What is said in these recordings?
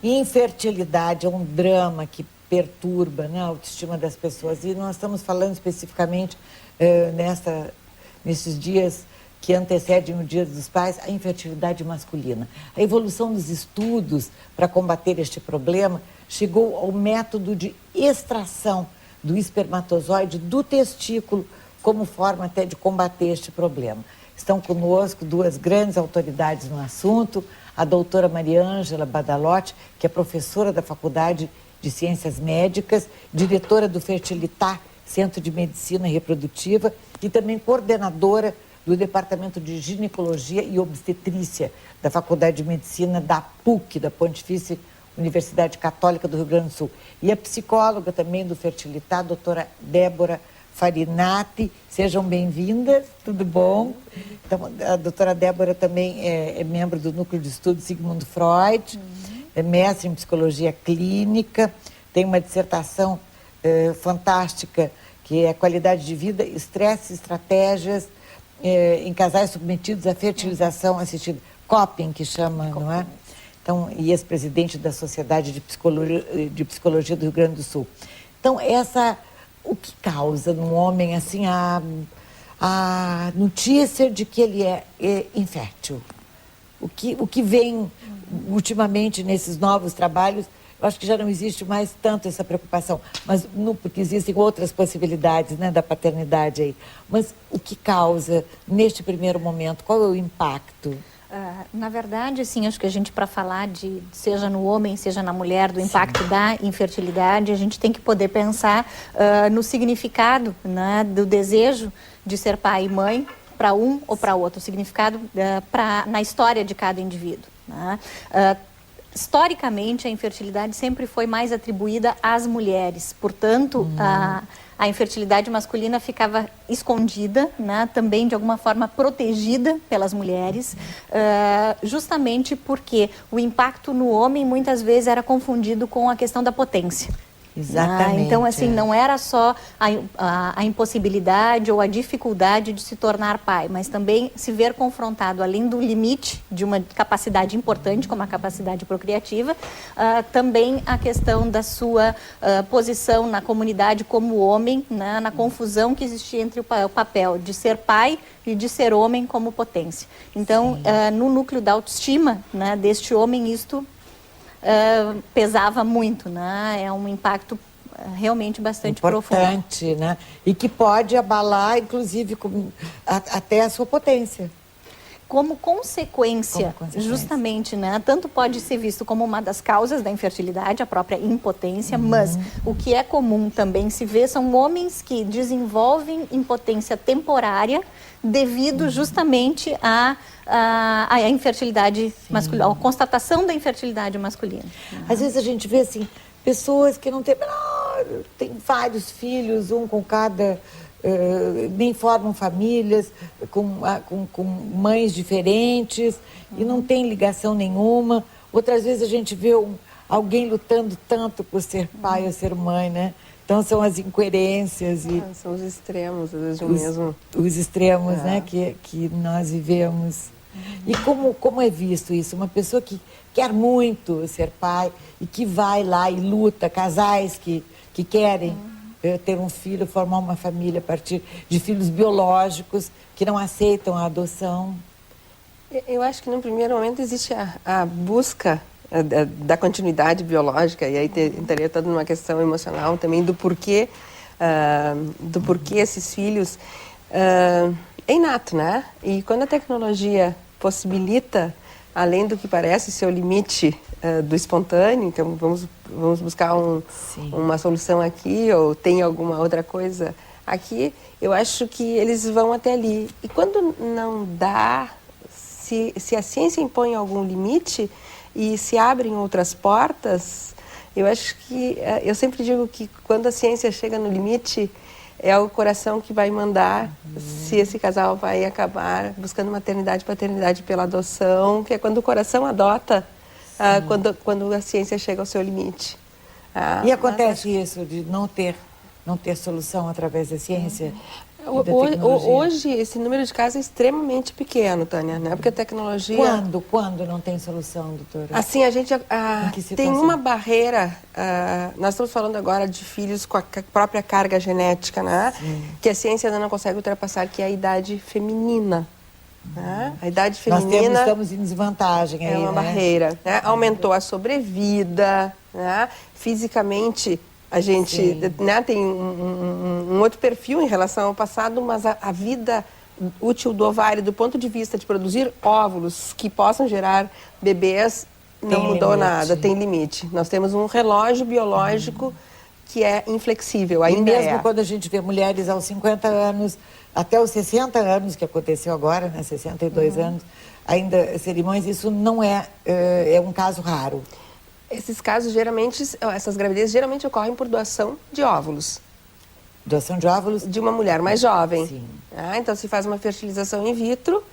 Infertilidade é um drama que perturba, né, a autoestima das pessoas. E nós estamos falando especificamente nesses dias que antecedem o Dia dos Pais, a infertilidade masculina. A evolução dos estudos para combater este problema chegou ao método de extração do espermatozoide do testículo como forma até de combater este problema. Estão conosco duas grandes autoridades no assunto, a doutora Mariângela Badalotti, que é professora da Faculdade de Ciências Médicas, diretora do Fertilitar, Centro de Medicina Reprodutiva, e também coordenadora do Departamento de Ginecologia e Obstetrícia da Faculdade de Medicina da PUC, da Pontifícia Universidade Católica do Rio Grande do Sul. E a psicóloga também do Fertilitar, a doutora Débora Farinati. Sejam bem-vindas, tudo bom? Então, a doutora Débora também é membro do Núcleo de Estudos Sigmund Freud, é mestre em Psicologia Clínica, tem uma dissertação fantástica, que é Qualidade de Vida, Estresse e Estratégias em Casais Submetidos à Fertilização Assistida, COPEN, que chama, não é? Então, e ex-presidente da Sociedade de Psicologia do Rio Grande do Sul. Então, o que causa no homem assim a notícia de que ele é infértil? O que vem ultimamente nesses novos trabalhos, eu acho que já não existe mais tanto essa preocupação, mas porque existem outras possibilidades, né, da paternidade aí. Mas o que causa neste primeiro momento? Qual é o impacto? Na verdade, assim, acho que a gente, para falar seja no homem, seja na mulher, do impacto da infertilidade, a gente tem que poder pensar no significado, né, do desejo de ser pai e mãe para um ou para outro, o significado na história de cada indivíduo, né? Historicamente, a infertilidade sempre foi mais atribuída às mulheres, portanto, a infertilidade masculina ficava escondida, né, também de alguma forma protegida pelas mulheres, justamente porque o impacto no homem muitas vezes era confundido com a questão da potência. Exatamente. Então, assim, não era só a impossibilidade ou a dificuldade de se tornar pai, mas também se ver confrontado, além do limite de uma capacidade importante, como a capacidade procriativa, também a questão da sua posição na comunidade como homem, né, na confusão que existia entre o papel de ser pai e de ser homem como potência. Então, no núcleo da autoestima, né, deste homem, isto pesava muito, né? É um impacto realmente bastante importante, profundo, né? E que pode abalar, inclusive, até a sua potência. Como consequência, justamente, né? Tanto pode ser visto como uma das causas da infertilidade, a própria impotência, mas o que é comum também se ver são homens que desenvolvem impotência temporária devido justamente à infertilidade masculina, a constatação da infertilidade masculina. Às vezes a gente vê assim, pessoas que não têm tem vários filhos, um com cada, nem formam famílias, com mães diferentes e não tem ligação nenhuma. Outras vezes a gente vê alguém lutando tanto por ser pai ou ser mãe, né? Então são as incoerências e são os extremos, às vezes mesmo. Os extremos, né, que nós vivemos. E como é visto isso? Uma pessoa que quer muito ser pai e que vai lá e luta, casais que querem ter um filho, formar uma família a partir de filhos biológicos que não aceitam a adoção. Eu acho que no primeiro momento existe a busca da continuidade biológica, e aí entraria toda uma questão emocional também do porquê esses filhos é inato, né? E quando a tecnologia possibilita, além do que parece ser o limite do espontâneo, então vamos buscar uma solução aqui, ou tem alguma outra coisa aqui, eu acho que eles vão até ali. E quando não dá, se a ciência impõe algum limite e se abrem outras portas, eu acho que, eu sempre digo que quando a ciência chega no limite, é o coração que vai mandar se esse casal vai acabar buscando maternidade, paternidade pela adoção, que é quando o coração adota, quando a ciência chega ao seu limite. E acontece isso de não ter solução através da ciência? Hoje, esse número de casos é extremamente pequeno, Tânia, né? Porque a tecnologia... Quando não tem solução, doutora? Assim, a gente tem uma barreira, nós estamos falando agora de filhos com a própria carga genética, né? Sim. Que a ciência ainda não consegue ultrapassar, que é a idade feminina. Né? A idade feminina... estamos em desvantagem aí, é uma né? barreira. Né? Aumentou a sobrevida, né? Fisicamente... A gente, né, tem um outro perfil em relação ao passado, mas a vida útil do ovário, do ponto de vista de produzir óvulos que possam gerar bebês, não mudou nada, tem limite. Nós temos um relógio biológico que é inflexível, ainda e mesmo quando a gente vê mulheres aos 50 anos, até os 60 anos, que aconteceu agora, né, 62 anos, ainda serem mães, isso não é um caso raro. Esses casos, geralmente, essas gravidezes geralmente ocorrem por doação de óvulos. Doação de óvulos? De uma mulher mais jovem. Sim. Então, se faz uma fertilização in vitro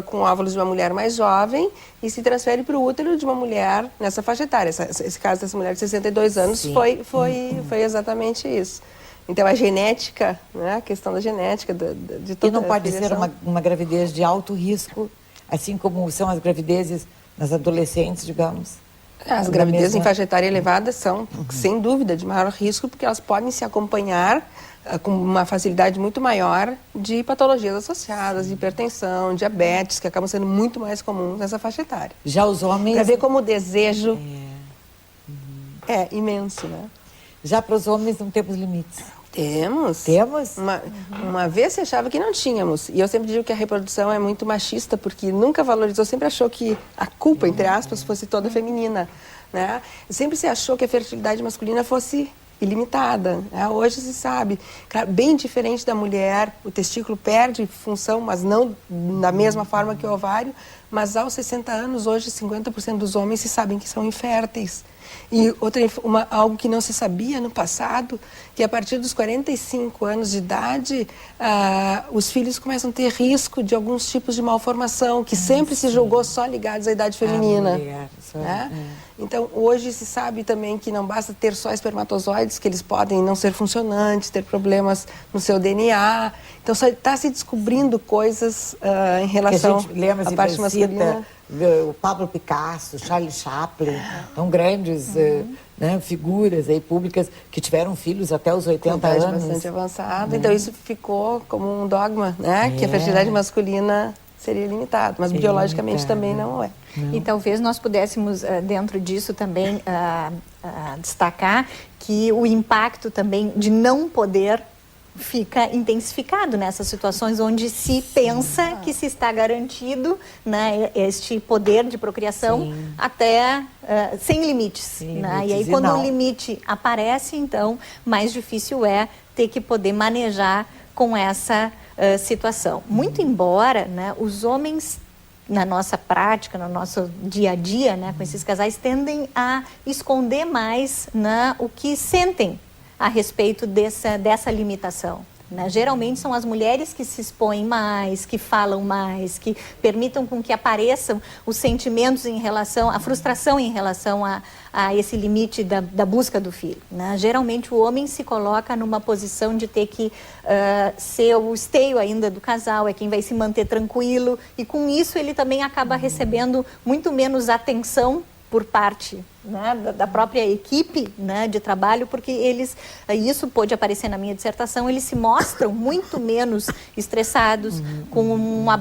com óvulos de uma mulher mais jovem e se transfere para o útero de uma mulher nessa faixa etária. Esse caso dessa mulher de 62 anos foi exatamente isso. Então, a genética, né, a questão da genética, de toda e não pode ser uma gravidez de alto risco, assim como são as gravidezes nas adolescentes, digamos? As gravidezes em faixa etária elevada são, sem dúvida, de maior risco, porque elas podem se acompanhar com uma facilidade muito maior de patologias associadas, de hipertensão, diabetes, que acabam sendo muito mais comuns nessa faixa etária. Já os homens... Para ver como o desejo é imenso, né? Já para os homens não temos limites. Temos. Temos? Uma vez se achava que não tínhamos. E eu sempre digo que a reprodução é muito machista, porque nunca valorizou, sempre achou que a culpa, entre aspas, fosse toda feminina. Né? Sempre se achou que a fertilidade masculina fosse ilimitada. Né? Hoje se sabe, claro, bem diferente da mulher, o testículo perde função, mas não da mesma forma que o ovário, mas aos 60 anos, hoje 50% dos homens se sabem que são inférteis. E algo que não se sabia no passado, que a partir dos 45 anos de idade, os filhos começam a ter risco de alguns tipos de malformação, que sempre se julgou só ligados à idade feminina. Mulher, Então, hoje se sabe também que não basta ter só espermatozoides, que eles podem não ser funcionantes, ter problemas no seu DNA. Então, está se descobrindo coisas em relação à parte masculina. O Pablo Picasso, Charlie Chaplin, tão grandes figuras aí públicas que tiveram filhos até os 80 anos. Bastante avançada. Então, isso ficou como um dogma, né? Que a fertilidade masculina seria limitada, mas biologicamente também não é. Não. E talvez nós pudéssemos, dentro disso, também destacar que o impacto também de não poder fica intensificado nessas situações onde se pensa que se está garantido, né, este poder de procriação até sem limites. Né? E aí quando o limite aparece, então, mais difícil é ter que poder manejar com essa situação. Muito embora, né, os homens, na nossa prática, no nosso dia a dia, né, com esses casais, tendem a esconder mais, né, o que sentem a respeito dessa limitação. Né? Geralmente são as mulheres que se expõem mais, que falam mais, que permitam com que apareçam os sentimentos em relação, a frustração em relação a esse limite da busca do filho. Né? Geralmente o homem se coloca numa posição de ter que ser o esteio ainda do casal, é quem vai se manter tranquilo, e com isso ele também acaba recebendo muito menos atenção por parte, né, da própria equipe, né, de trabalho, porque isso pôde aparecer na minha dissertação, eles se mostram muito menos estressados, com uma